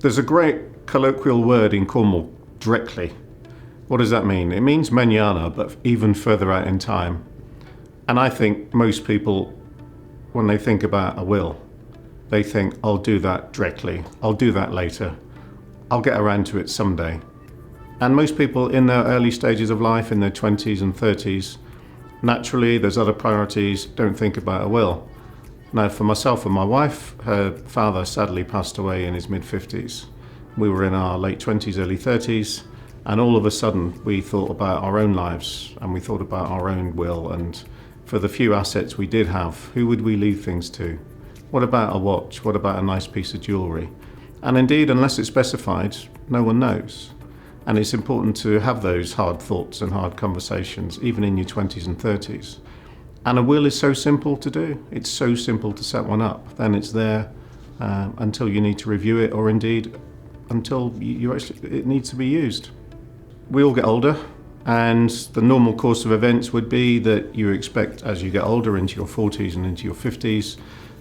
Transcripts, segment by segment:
There's a great colloquial word in Cornwall, directly. What does that mean? It means mañana, but even further out in time. And I think most people, when they think about a will, they think, I'll do that directly, I'll do that later, I'll get around to it someday. And most people in their early stages of life, in their 20s and 30s, naturally, there's other priorities, don't think about a will. Now, for myself and my wife, her father sadly passed away in his mid-50s. We were in our late 20s, early 30s, and all of a sudden we thought about our own lives and we thought about our own will, and for the few assets we did have, who would we leave things to? What about a watch? What about a nice piece of jewellery? And indeed, unless it's specified, no one knows. And it's important to have those hard thoughts and hard conversations, even in your 20s and 30s. And a will is so simple to do. It's so simple to set one up. Then it's there until you need to review it, or indeed until it needs to be used. We all get older, and the normal course of events would be that you expect, as you get older, into your 40s and into your 50s,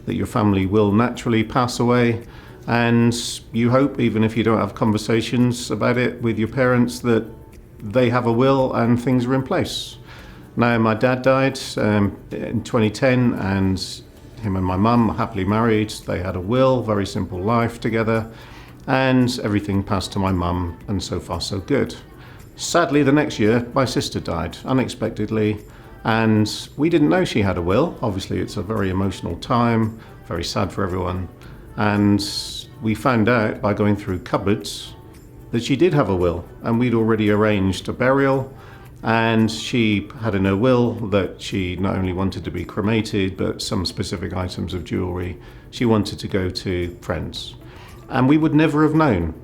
that your family will naturally pass away. And you hope, even if you don't have conversations about it with your parents, that they have a will and things are in place. Now, my dad died in 2010, and him and my mum are happily married. They had a will, very simple life together, and everything passed to my mum, and so far so good. Sadly, the next year, my sister died unexpectedly, and we didn't know she had a will. Obviously, it's a very emotional time, very sad for everyone. And we found out by going through cupboards that she did have a will, and we'd already arranged a burial, and she had in her will that she not only wanted to be cremated, but some specific items of jewellery she wanted to go to friends. And we would never have known.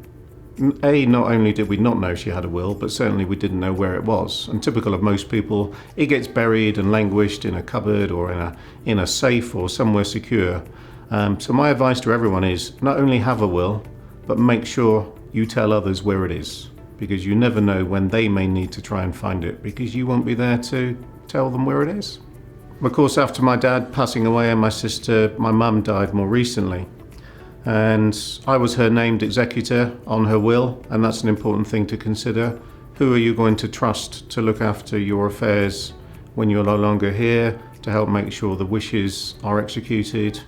Not only did we not know she had a will, but certainly we didn't know where it was. And typical of most people, it gets buried and languished in a cupboard or in a safe or somewhere secure. So my advice to everyone is not only have a will, but make sure you tell others where it is, because you never know when they may need to try and find it, because you won't be there to tell them where it is. Of course, after my dad passing away and my sister, my mum died more recently. And I was her named executor on her will, and that's an important thing to consider. Who are you going to trust to look after your affairs when you're no longer here, to help make sure the wishes are executed?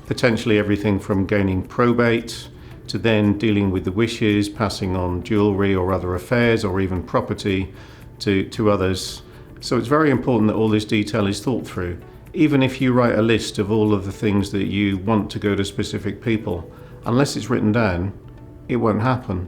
Potentially everything from gaining probate to then dealing with the wishes, passing on jewellery or other affairs or even property to others. So it's very important that all this detail is thought through. Even if you write a list of all of the things that you want to go to specific people, unless it's written down, it won't happen.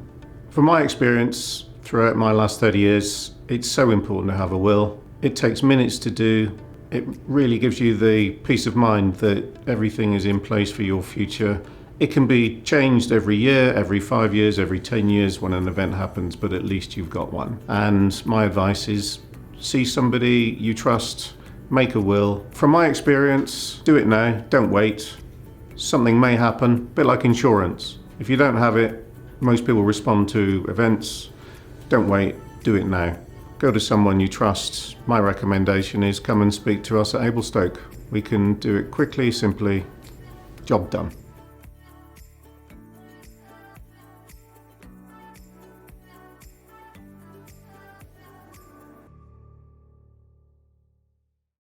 From my experience throughout my last 30 years, it's so important to have a will. It takes minutes to do. It really gives you the peace of mind that everything is in place for your future. It can be changed every year, every 5 years, every 10 years when an event happens, but at least you've got one. And my advice is see somebody you trust, make a will. From my experience, do it now, don't wait. Something may happen, a bit like insurance. If you don't have it, most people respond to events. Don't wait, do it now. Go to someone you trust. My recommendation is come and speak to us at Ablestoke. We can do it quickly, simply, job done.